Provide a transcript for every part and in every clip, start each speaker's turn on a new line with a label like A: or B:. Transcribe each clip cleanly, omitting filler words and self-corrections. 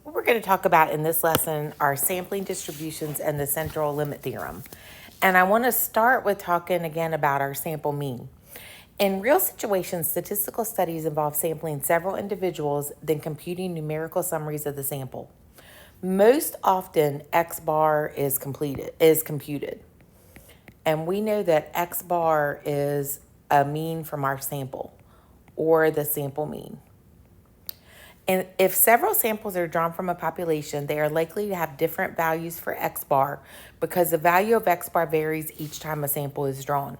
A: What we're going to talk about in this lesson are sampling distributions and the central limit theorem. And I want to start with talking again about our sample mean. In real situations, statistical studies involve sampling several individuals, then computing numerical summaries of the sample. Most often, X bar is computed. And we know that X bar is a mean from our sample, or the sample mean. And if several samples are drawn from a population, they are likely to have different values for X bar because the value of X bar varies each time a sample is drawn.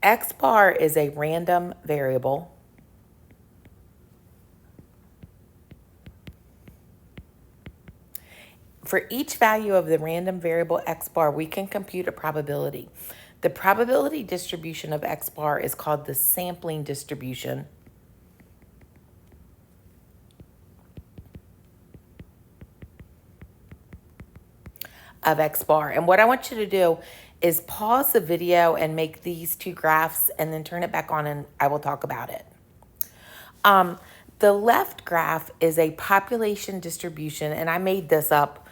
A: X bar is a random variable. For each value of the random variable X bar, we can compute a probability. The probability distribution of X bar is called the sampling distribution. Of X bar. And what I want you to do is pause the video and make these two graphs and then turn it back on and I will talk about it. The left graph is a population distribution, and I made this up,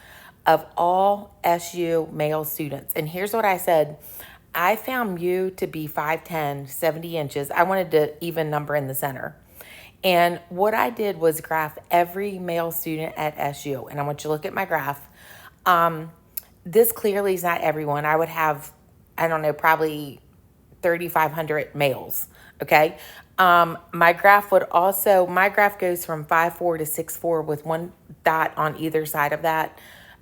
A: of all SU male students. And here's what I said. I found mu to be 5'10", 70 inches. I wanted to even number in the center. And what I did was graph every male student at SU. And I want you to look at my graph. This clearly is not everyone. I would have, I don't know, probably 3,500 males, okay? My graph goes from 5'4" to 6'4" with one dot on either side of that.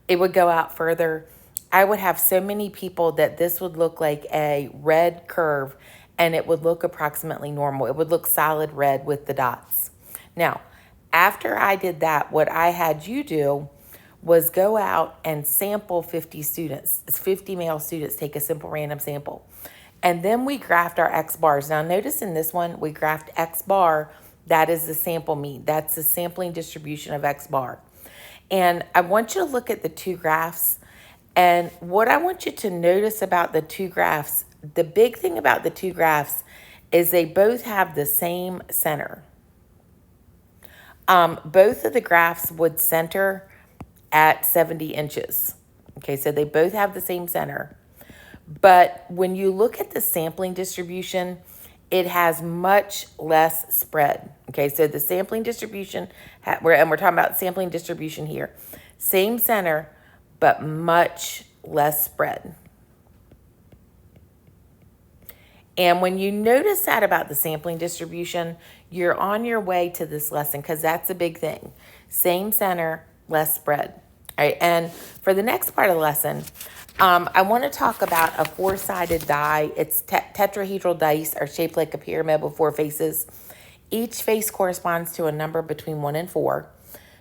A: It would go out further. I would have so many people that this would look like a red curve and it would look approximately normal. It would look solid red with the dots. Now, after I did that, what I had you do was go out and sample 50 students. It's 50 male students, take a simple random sample. And then we graphed our X bars. Now notice in this one, we graphed X bar, that is the sample mean. That's the sampling distribution of X bar. And I want you to look at the two graphs. And what I want you to notice about the two graphs, the big thing about the two graphs is they both have the same center. Both of the graphs would center at 70 inches. Okay, so they both have the same center. But when you look at the sampling distribution, it has much less spread. Okay, so the sampling distribution, and we're talking about sampling distribution here. Same center, but much less spread. And when you notice that about the sampling distribution, you're on your way to this lesson because that's a big thing. Same center, less spread. All right, and for the next part of the lesson, I want to talk about a four-sided die. It's tetrahedral dice are shaped like a pyramid with four faces. Each face corresponds to a number between 1 and 4.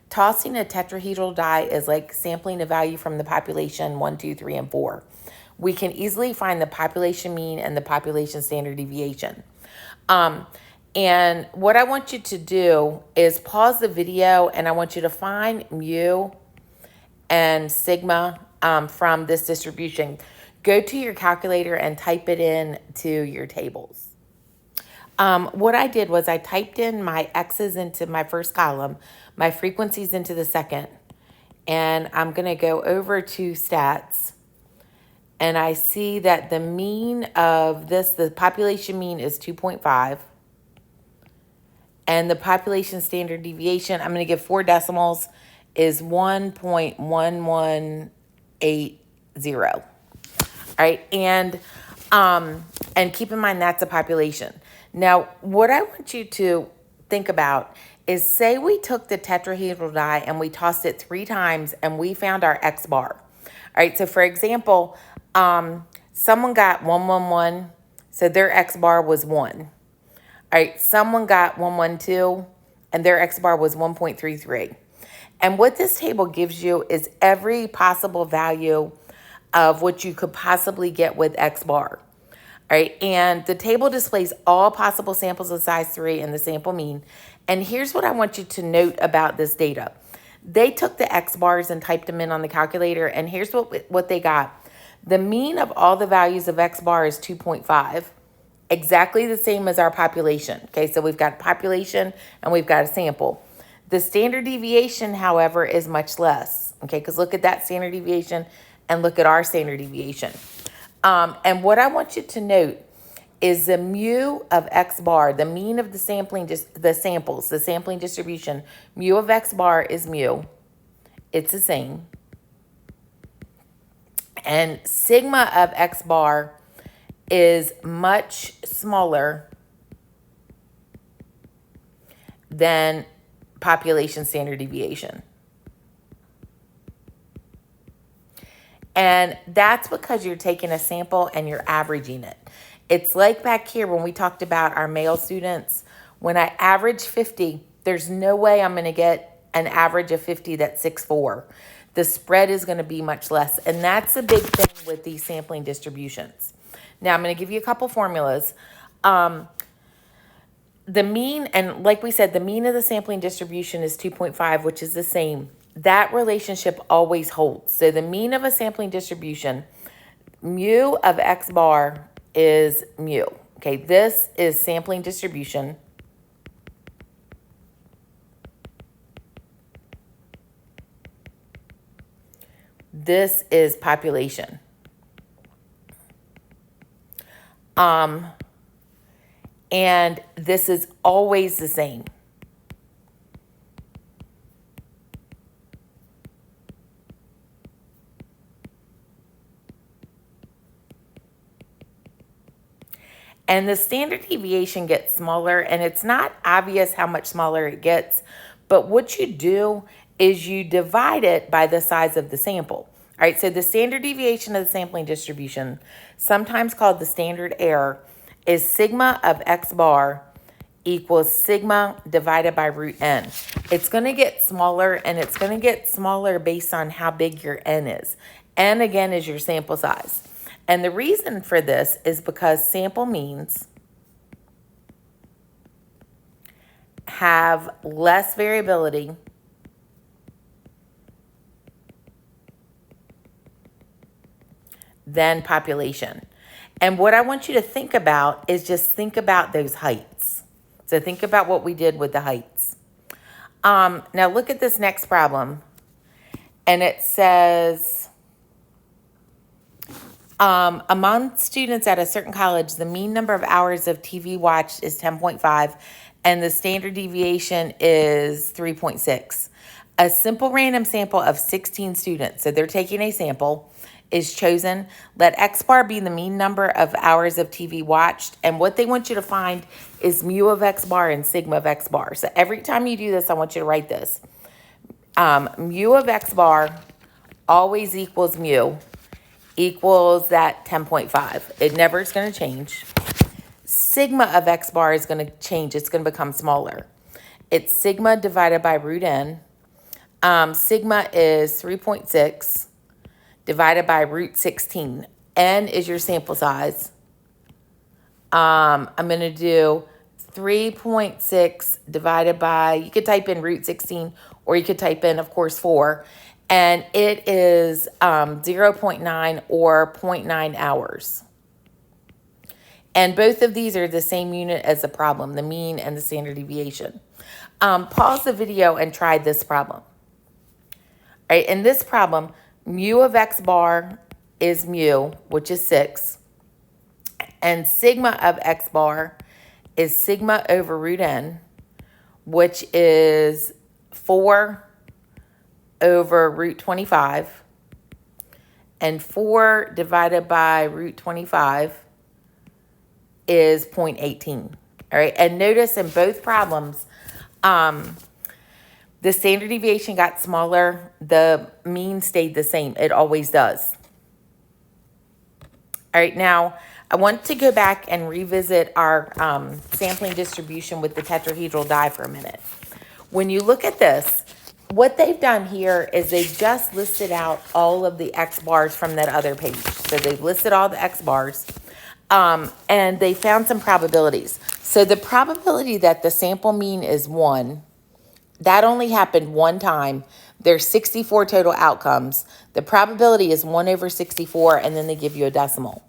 A: Tossing a tetrahedral die is like sampling a value from the population 1, 2, 3, and 4. We can easily find the population mean and the population standard deviation. And what I want you to do is pause the video and I want you to find mu and sigma from this distribution. Go to your calculator and type it in to your tables. What I did was I typed in my X's into my first column, my frequencies into the second, and I'm going to go over to stats. And I see that the mean of this, the population mean is 2.5. And the population standard deviation, I'm going to give 4 decimals, is 1.1180. All right, and keep in mind that's a population. Now, what I want you to think about is, say we took the tetrahedral die and we tossed it 3 times and we found our X bar. All right, so for example, someone got 111, so their X bar was 1. All right, someone got 112 and their X bar was 1.33. And what this table gives you is every possible value of what you could possibly get with X bar. All right, and the table displays all possible samples of size 3 and the sample mean. And here's what I want you to note about this data. They took the X bars and typed them in on the calculator, and here's what they got. The mean of all the values of X bar is 2.5, exactly the same as our population. Okay, so we've got population and we've got a sample. The standard deviation, however, is much less. Okay, because look at that standard deviation and look at our standard deviation. And what I want you to note is the mu of x bar, the mean of the sampling, just the samples, the sampling distribution. Mu of x bar is mu. It's the same. And sigma of x bar is much smaller than population standard deviation. And that's because you're taking a sample and you're averaging it. It's like back here when we talked about our male students. When I average 50, there's no way I'm going to get an average of 50 that's 6'4". The spread is going to be much less. And that's a big thing with these sampling distributions. Now, I'm going to give you a couple formulas. The mean, and like we said, the mean of the sampling distribution is 2.5, which is the same. That relationship always holds. So the mean of a sampling distribution, mu of x bar is mu. Okay, this is sampling distribution. This is population. And this is always the same. And the standard deviation gets smaller, and it's not obvious how much smaller it gets, but what you do is you divide it by the size of the sample. All right, so the standard deviation of the sampling distribution, sometimes called the standard error, is sigma of x bar equals sigma divided by root n. It's going to get smaller, and it's going to get smaller based on how big your n is. N, again, is your sample size. And the reason for this is because sample means have less variability than population. And what I want you to think about is just think about those heights. So think about what we did with the heights. Now look at this next problem. And it says, among students at a certain college, the mean number of hours of TV watched is 10.5, and the standard deviation is 3.6. A simple random sample of 16 students, so they're taking a sample, is chosen. Let x bar be the mean number of hours of TV watched, and what they want you to find is mu of x bar and sigma of x bar. So every time you do this, I want you to write this. Mu of x bar always equals mu equals that 10.5. It never is going to change. Sigma of x bar is going to change. It's going to become smaller. It's sigma divided by root n. Sigma is 3.6 divided by root 16. N is your sample size. I'm going to do 3.6 divided by, you could type in root 16, or you could type in, of course, 4. And it is 0.9 or 0.9 hours. And both of these are the same unit as the problem, the mean and the standard deviation. Pause the video and try this problem. All right, in this problem, mu of x bar is mu, which is 6. And sigma of x bar is sigma over root n, which is 4 over root 25. And 4 divided by root 25 is 0.18. All right, and notice in both problems, the standard deviation got smaller. The mean stayed the same. It always does. All right, now I want to go back and revisit our sampling distribution with the tetrahedral die for a minute. When you look at this, what they've done here is they've just listed out all of the X bars from that other page. So they've listed all the X bars, and they found some probabilities. So the probability that the sample mean is 1, that only happened one time. There's 64 total outcomes. The probability is 1 over 64, and then they give you a decimal.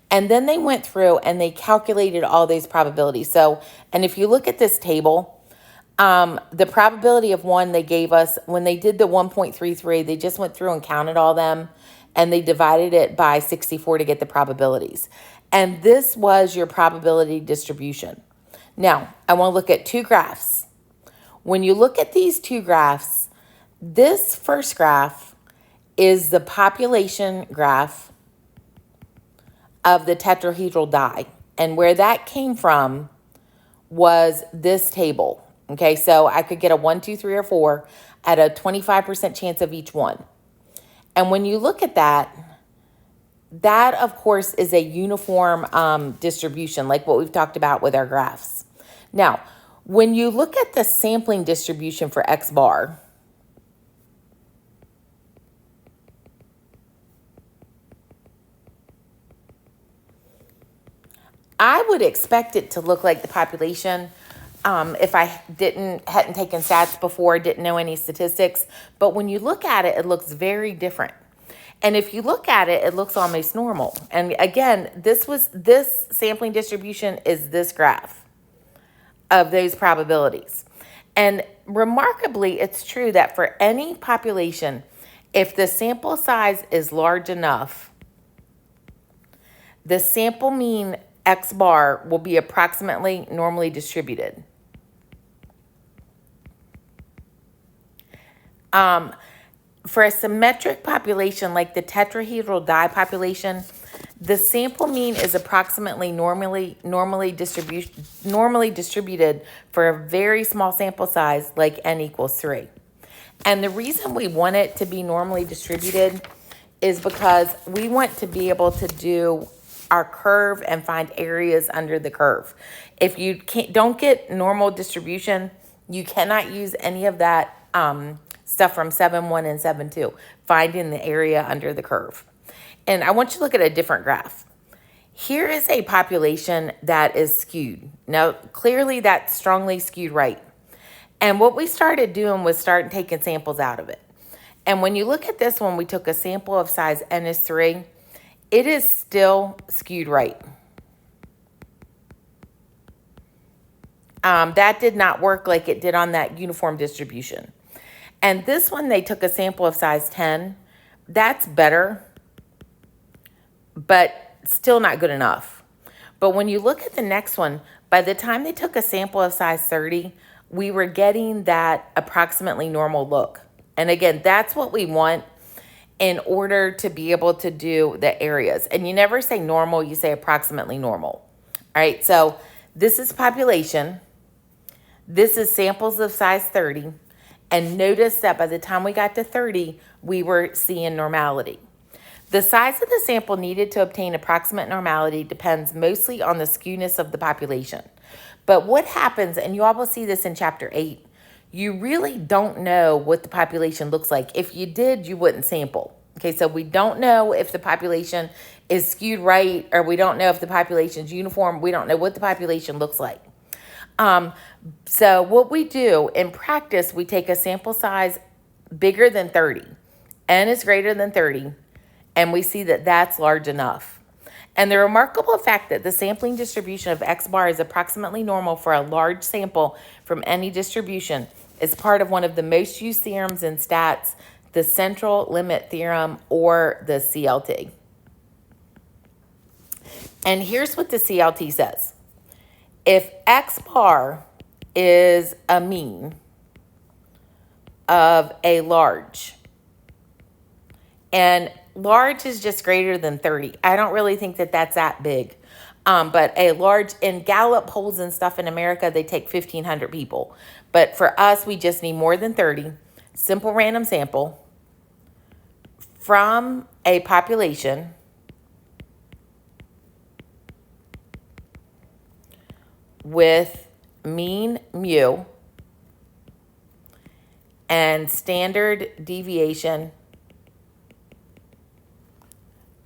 A: And then they went through and they calculated all these probabilities. So, and if you look at this table, The probability of one they gave us, when they did the 1.33, they just went through and counted all them, and they divided it by 64 to get the probabilities. And this was your probability distribution. Now, I want to look at two graphs. When you look at these two graphs, this first graph is the population graph of the tetrahedral die. And where that came from was this table. Okay, so I could get a 1, 2, 3, or 4 at a 25% chance of each one. And when you look at that, that of course is a uniform distribution, like what we've talked about with our graphs. Now, when you look at the sampling distribution for X bar, I would expect it to look like the population if I hadn't taken stats before, didn't know any statistics. But when you look at it, it looks very different. And if you look at it, it looks almost normal. And again, this sampling distribution is this graph of those probabilities. And remarkably, it's true that for any population, if the sample size is large enough, the sample mean X bar will be approximately normally distributed. For a symmetric population like the tetrahedral die population, the sample mean is approximately normally distributed for a very small sample size like n equals 3. And the reason we want it to be normally distributed is because we want to be able to do our curve and find areas under the curve. If you don't get normal distribution, you cannot use any of that stuff from 7.1 and 7.2, finding the area under the curve. And I want you to look at a different graph. Here is a population that is skewed. Now, clearly that's strongly skewed right. And what we started doing was taking samples out of it. And when you look at this one, we took a sample of size n is 3. It is still skewed right. That did not work like it did on that uniform distribution. And this one, they took a sample of size 10. That's better, but still not good enough. But when you look at the next one, by the time they took a sample of size 30, we were getting that approximately normal look. And again, that's what we want in order to be able to do the areas. And you never say normal, you say approximately normal. All right, so this is population. This is samples of size 30. And notice that by the time we got to 30, we were seeing normality. The size of the sample needed to obtain approximate normality depends mostly on the skewness of the population. But what happens, and you all will see this in chapter 8, you really don't know what the population looks like. If you did, you wouldn't sample. Okay, so we don't know if the population is skewed right, or we don't know if the population's uniform. We don't know what the population looks like. So what we do in practice, we take a sample size bigger than 30. N is greater than 30, and we see that that's large enough. And the remarkable fact that the sampling distribution of X bar is approximately normal for a large sample from any distribution is part of one of the most used theorems in stats, the central limit theorem, or the CLT. And here's what the CLT says. If X bar is a mean of a large, and large is just greater than 30. I don't really think that that's that big. But a large, in Gallup polls and stuff in America, they take 1,500 people. But for us, we just need more than 30. Simple random sample from a population with mean mu and standard deviation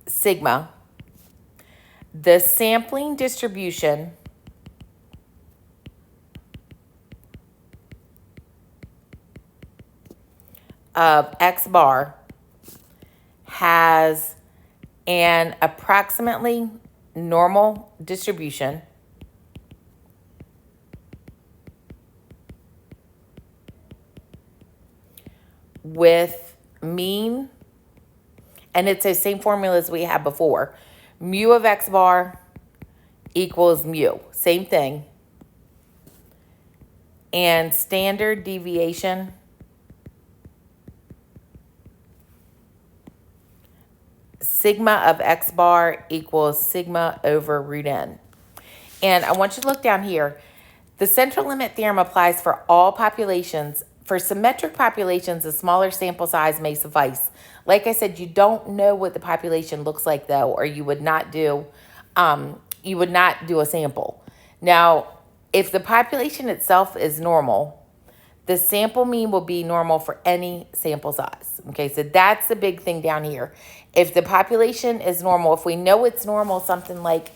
A: sigma. The sampling distribution of X bar has an approximately normal distribution with mean, and it's the same formula as we had before. Mu of X bar equals mu. Same thing. And standard deviation sigma of X bar equals sigma over root n. And I want you to look down here. The central limit theorem applies for all populations. For symmetric populations, a smaller sample size may suffice. Like I said, you don't know what the population looks like though, or you would not do a sample. Now, if the population itself is normal, the sample mean will be normal for any sample size. Okay, so that's the big thing down here. If the population is normal, if we know it's normal, something like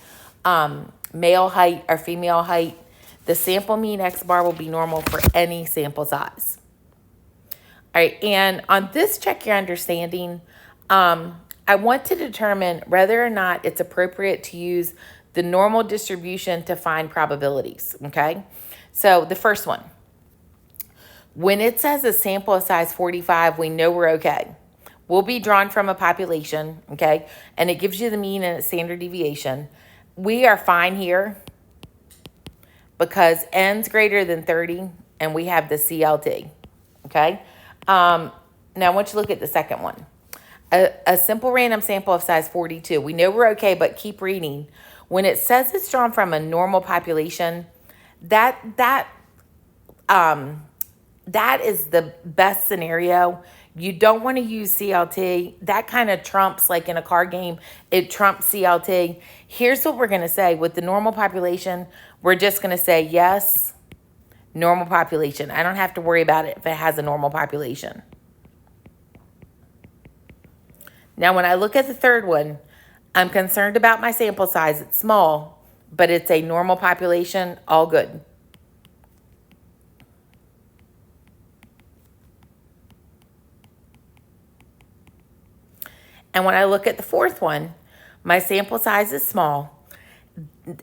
A: male height or female height, the sample mean X bar will be normal for any sample size. All right, and on this check your understanding, I want to determine whether or not it's appropriate to use the normal distribution to find probabilities, okay? So the first one, when it says a sample of size 45, we know we're okay. Will be drawn from a population, okay? And it gives you the mean and its standard deviation. We are fine here because n's greater than 30 and we have the CLT, okay? Now I want you to look at the second one. A simple random sample of size 42. We know we're okay, but keep reading. When it says it's drawn from a normal population, that is the best scenario. You don't want to use CLT. That kind of trumps, like in a card game, it trumps CLT. Here's what we're going to say. With the normal population, we're just going to say yes, normal population. I don't have to worry about it if it has a normal population. Now, when I look at the third one, I'm concerned about my sample size. It's small, but it's a normal population. All good. And when I look at the fourth one, my sample size is small.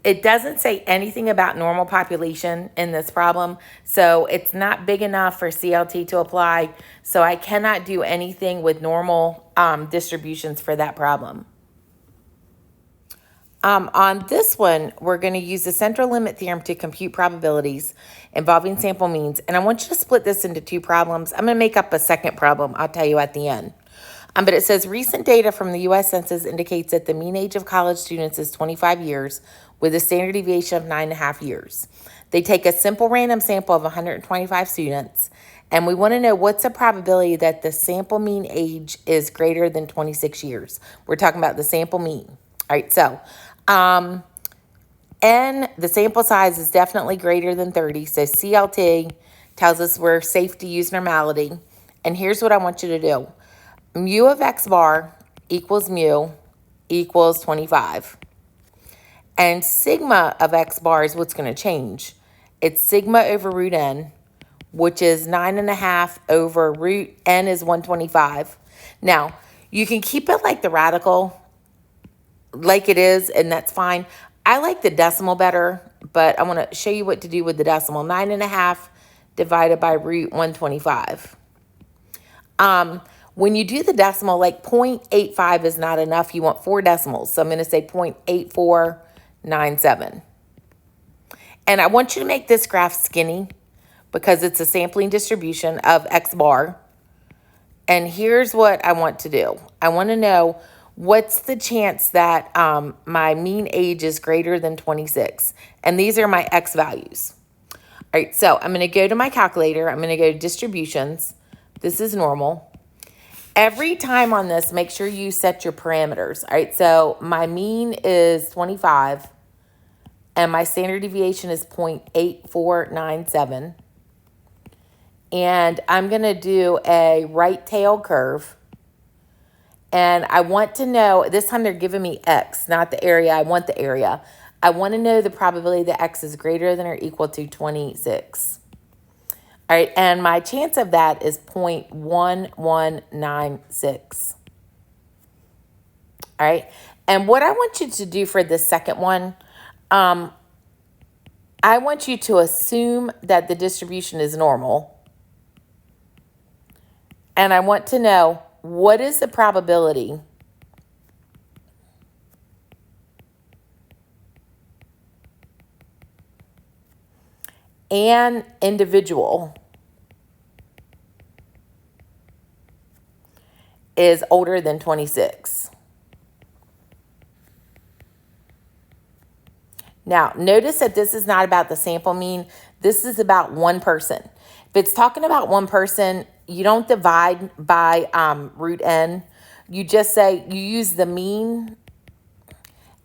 A: It doesn't say anything about normal population in this problem, so it's not big enough for CLT to apply, so I cannot do anything with normal distributions for that problem. On this one, we're going to use the central limit theorem to compute probabilities involving sample means, and I want you to split this into two problems. I'm going to make up a second problem. I'll tell you at the end. But it says recent data from the U.S. Census indicates that the mean age of college students is 25 years with a standard deviation of 9.5 years. They take a simple random sample of 125 students, and we want to know what's the probability that the sample mean age is greater than 26 years. We're talking about the sample mean. All right, so N, the sample size is definitely greater than 30, so CLT tells us we're safe to use normality. And here's what I want you to do. Mu of X bar equals mu equals 25. And sigma of X bar is what's going to change. It's sigma over root n, which is 9.5 over root n is 125. Now, you can keep it like the radical, like it is, and that's fine. I like the decimal better, but I want to show you what to do with the decimal. 9.5 divided by root 125. When you do the decimal, like 0.85 is not enough. You want 4 decimals. So I'm going to say 0.8497. And I want you to make this graph skinny because it's a sampling distribution of X bar. And here's what I want to do. I want to know what's the chance that my mean age is greater than 26. And these are my X values. All right, so I'm going to go to my calculator. I'm going to go to distributions. This is normal. Every time on this, make sure you set your parameters. All right, so my mean is 25, and my standard deviation is 0.8497. And I'm going to do a right tail curve. And I want to know, this time they're giving me X, not the area. I want the area. I want to know the probability that X is greater than or equal to 26. All right, and my chance of that is 0.1196. All right, and what I want you to do for the second one, I want you to assume that the distribution is normal. And I want to know, what is the probability an individual is older than 26? Now, notice that this is not about the sample mean. This is about one person. If it's talking about one person, you don't divide by root n. You just say, you use the mean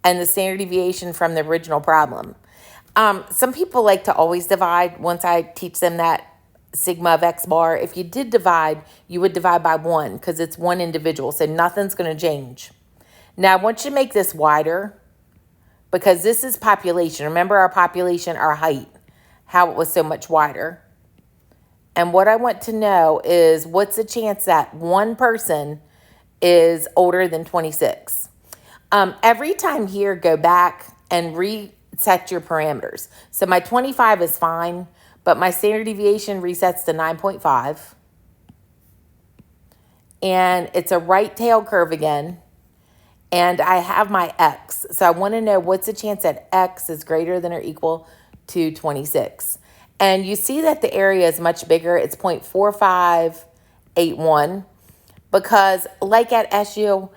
A: and the standard deviation from the original problem. Some people like to always divide once I teach them that sigma of x bar. If you did divide, you would divide by 1 because it's one individual, so nothing's going to change. Now, I want you to make this wider because this is population. Remember our population, our height, how it was so much wider. And what I want to know is, what's the chance that one person is older than 26? Every time here, go back and reset your parameters. So my 25 is fine, but my standard deviation resets to 9.5. And it's a right tail curve again. And I have my x. So I want to know, what's the chance that x is greater than or equal to 26? And you see that the area is much bigger. It's 0.4581 because, like at SU,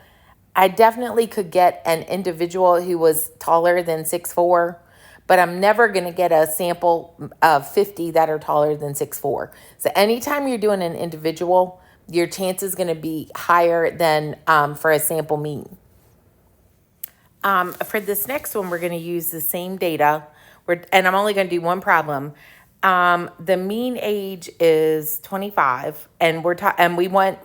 A: I definitely could get an individual who was taller than 6'4", but I'm never going to get a sample of 50 that are taller than 6'4". So anytime you're doing an individual, your chance is going to be higher than for a sample mean. For this next one, we're going to use the same data, and I'm only going to do one problem. The mean age is 25, and we want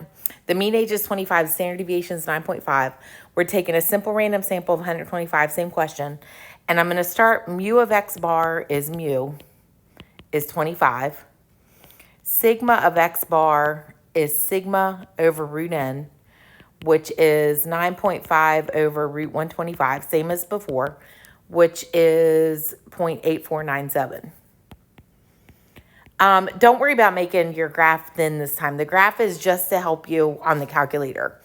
A: the mean age is 25. Standard deviation is 9.5. We're taking a simple random sample of 125. Same question, and I'm going to start. Mu of x bar is 25. Sigma of x bar is sigma over root n, which is 9.5 over root 125, same as before, which is 0.8497. Don't worry about making your graph thin this time. The graph is just to help you on the calculator.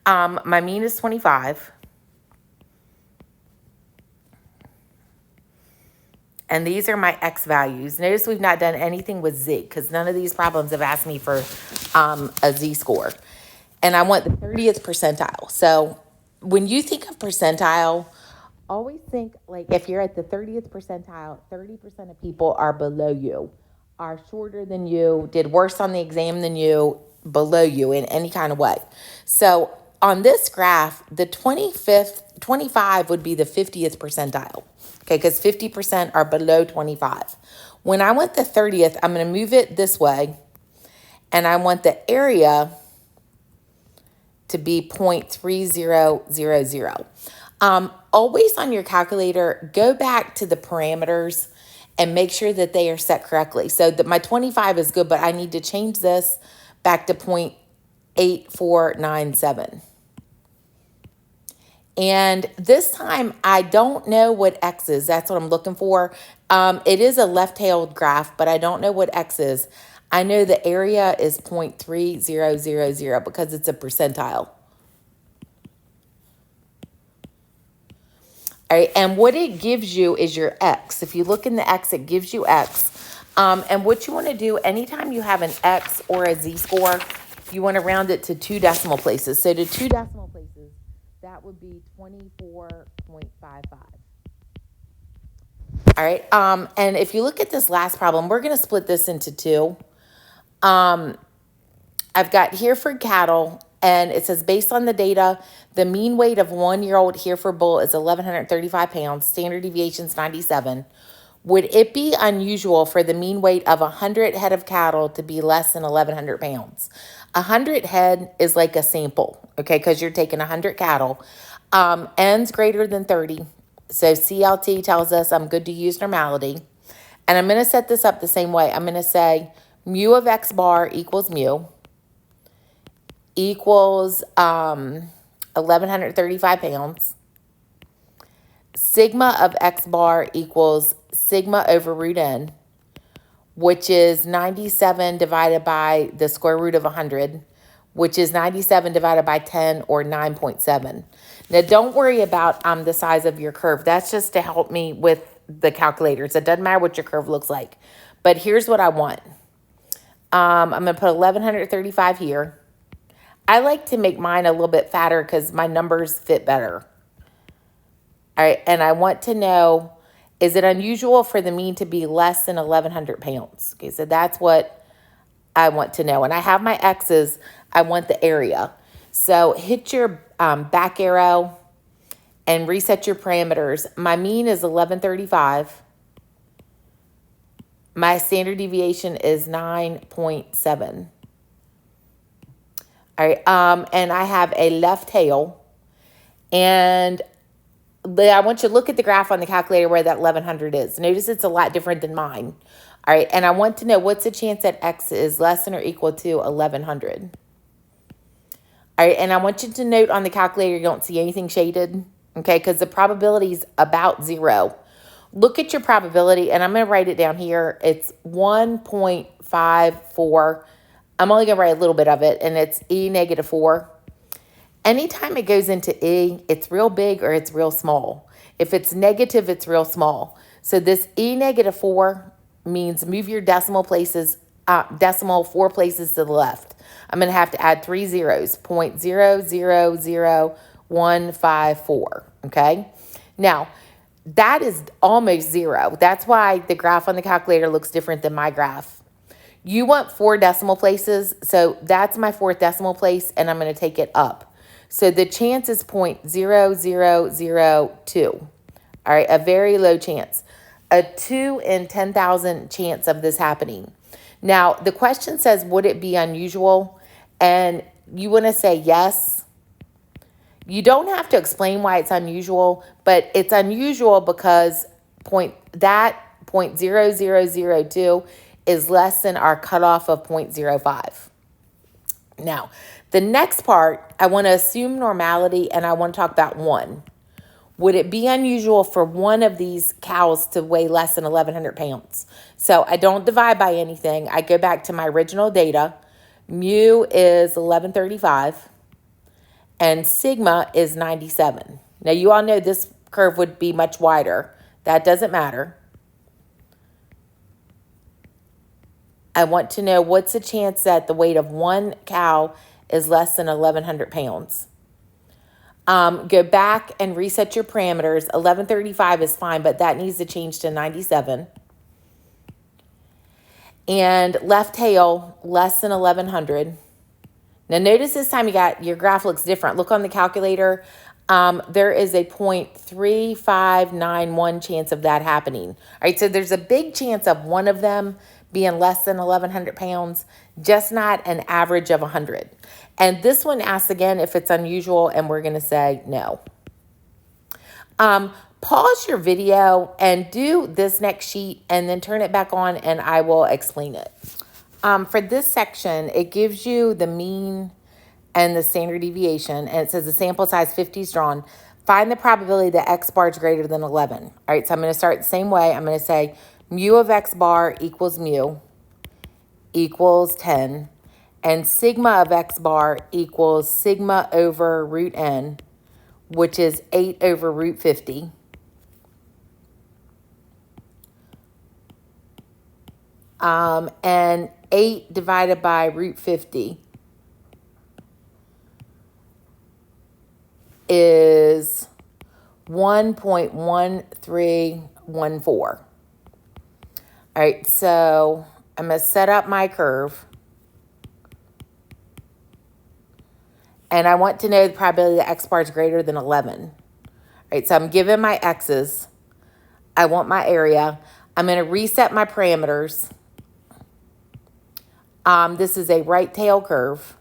A: My mean is 25. And these are my x values. Notice we've not done anything with z because none of these problems have asked me for a z-score. And I want the 30th percentile. So when you think of percentile, always think like if you're at the 30th percentile, 30% of people are below you, are shorter than you, did worse on the exam than you, below you in any kind of way. So on this graph, the 25 would be the 50th percentile, okay, because 50% are below 25. When I want the 30th, I'm going to move it this way, and I want the area to be 0.3000. Always on your calculator, go back to the parameters and make sure that they are set correctly. So that my 25 is good, but I need to change this back to 0.8497. And this time, I don't know what x is. That's what I'm looking for. It is a left-tailed graph, but I don't know what x is. I know the area is 0.3000 because it's a percentile. All right, and what it gives you is your x. If you look in the x, it gives you x. And what you want to do, anytime you have an x or a z-score, you want to round it to 2 decimal places. So to 2 decimal places, that would be 24.55. All right, and if you look at this last problem, we're going to split this into 2. I've got Hereford cattle, and it says based on the data, the mean weight of 1-year-old Hereford bull is 1,135 pounds. Standard deviation is 97. Would it be unusual for the mean weight of 100 head of cattle to be less than 1,100 pounds? 100 head is like a sample, okay, because you're taking 100 cattle. N's greater than 30. So CLT tells us I'm good to use normality. And I'm going to set this up the same way. I'm going to say mu of x bar equals mu equals 1,135 pounds. Sigma of x bar equals sigma over root n, which is 97 divided by the square root of 100, which is 97 divided by 10, or 9.7. Now, don't worry about the size of your curve. That's just to help me with the calculators. It doesn't matter what your curve looks like. But here's what I want. I'm going to put 1135 here. I like to make mine a little bit fatter because my numbers fit better. All right, and I want to know, is it unusual for the mean to be less than 1,100 pounds? Okay, so that's what I want to know. And I have my X's. I want the area. So hit your back arrow and reset your parameters. My mean is 1135. My standard deviation is 9.7. All right, and I have a left tail. And I want you to look at the graph on the calculator where that 1100 is. Notice it's a lot different than mine. All right, and I want to know what's the chance that X is less than or equal to 1100. All right, and I want you to note on the calculator you don't see anything shaded, okay, because the probability is about 0. Look at your probability, and I'm going to write it down here. It's 1.54. I'm only going to write a little bit of it, and it's E negative 4. Anytime it goes into E, it's real big or it's real small. If it's negative, it's real small. So this E negative 4 means move your decimal 4 places to the left. I'm going to have to add 3 zeros, 0.000154, okay? Now, that is almost 0. That's why the graph on the calculator looks different than my graph. You want 4 decimal places, so that's my 4th decimal place, and I'm going to take it up. So the chance is 0.0002. All right, a very low chance. A 2 in 10,000 chance of this happening. Now, the question says, would it be unusual? And you want to say yes. You don't have to explain why it's unusual, but it's unusual because 0.0002 is less than our cutoff of 0.05. Now, the next part, I want to assume normality, and I want to talk about 1. Would it be unusual for one of these cows to weigh less than 1,100 pounds? So I don't divide by anything. I go back to my original data. Mu is 1135. And sigma is 97. Now, you all know this curve would be much wider. That doesn't matter. I want to know what's the chance that the weight of one cow is less than 1,100 pounds. Go back and reset your parameters. 1135 is fine, but that needs to change to 97. And left tail, less than 1,100. Now, notice this time your graph looks different. Look on the calculator. There is a 0.3591 chance of that happening. All right, so there's a big chance of one of them being less than 1,100 pounds, just not an average of 100. And this one asks again if it's unusual, and we're going to say no. Pause your video and do this next sheet, and then turn it back on, and I will explain it. For this section, it gives you the mean and the standard deviation, and it says the sample size 50 is drawn. Find the probability that X bar is greater than 11. All right, so I'm going to start the same way. I'm going to say mu of X bar equals mu equals 10, and sigma of X bar equals sigma over root n, which is 8 over root 50. And 8 divided by root 50 is 1.1314. All right, so I'm going to set up my curve. And I want to know the probability that X bar is greater than 11. All right, so I'm given my X's. I want my area. I'm going to reset my parameters. This is a right tail curve.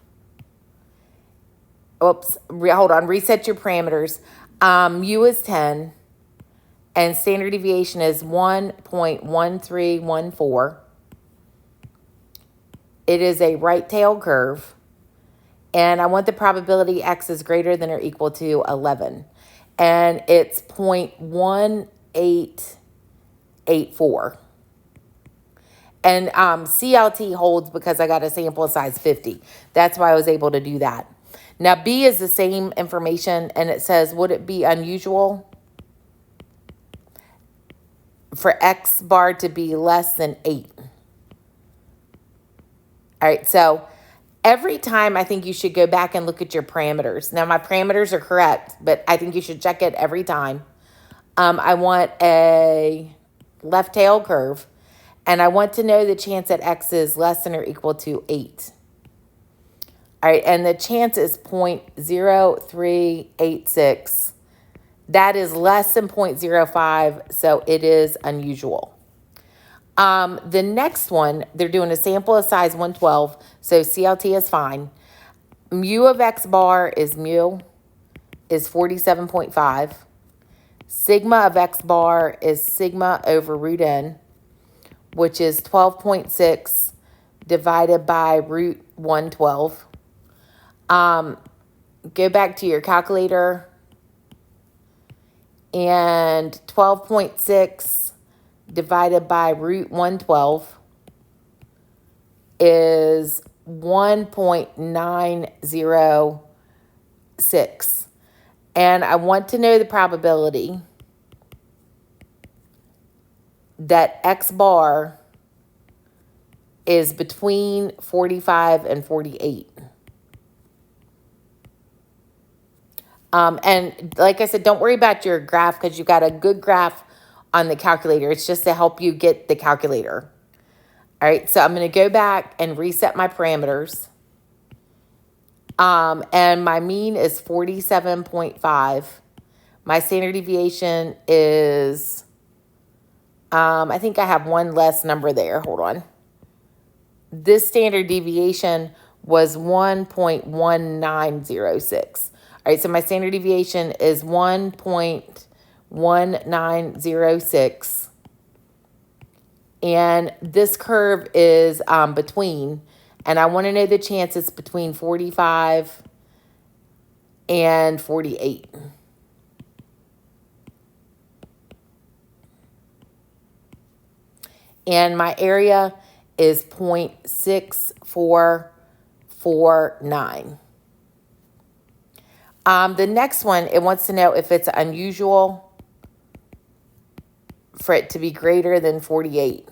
A: Oops, hold on, reset your parameters. Mu is 10, and standard deviation is 1.1314. It is a right tail curve, and I want the probability X is greater than or equal to 11, and it's 0.1884. And CLT holds because I got a sample size 50. That's why I was able to do that. Now, B is the same information, and it says, would it be unusual for X bar to be less than 8? All right, so every time I think you should go back and look at your parameters. Now, my parameters are correct, but I think you should check it every time. I want a left tail curve, and I want to know the chance that X is less than or equal to 8. All right, and the chance is 0.0386. That is less than 0.05, so it is unusual. The next one, they're doing a sample of size 112, so CLT is fine. Mu of X bar is 47.5. Sigma of X bar is sigma over root n, which is 12.6 divided by root 112. Go back to your calculator, and 12.6 divided by root 112 is 1.906. And I want to know the probability that X bar is between 45 and 48. And like I said, don't worry about your graph because you got a good graph on the calculator. It's just to help you get the calculator. All right, so I'm going to go back and reset my parameters. And my mean is 47.5. My standard deviation is, I think I have one less number there. Hold on. This standard deviation was 1.1906. All right, so my standard deviation is 1.1906. And this curve is between, and I want to know the chances between 45 and 48. And my area is 0.6449. The next one, it wants to know if it's unusual for it to be greater than 48.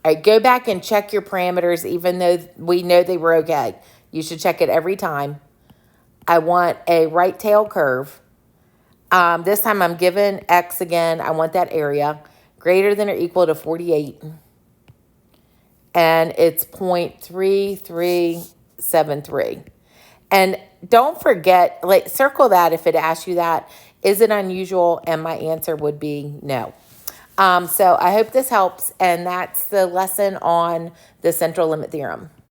A: All right, go back and check your parameters, even though we know they were okay. You should check it every time. I want a right tail curve. This time I'm given X again. I want that area greater than or equal to 48. And it's 0.3373. And don't forget, like, circle that if it asks you that. Is it unusual? And my answer would be no. So I hope this helps. And that's the lesson on the central limit theorem.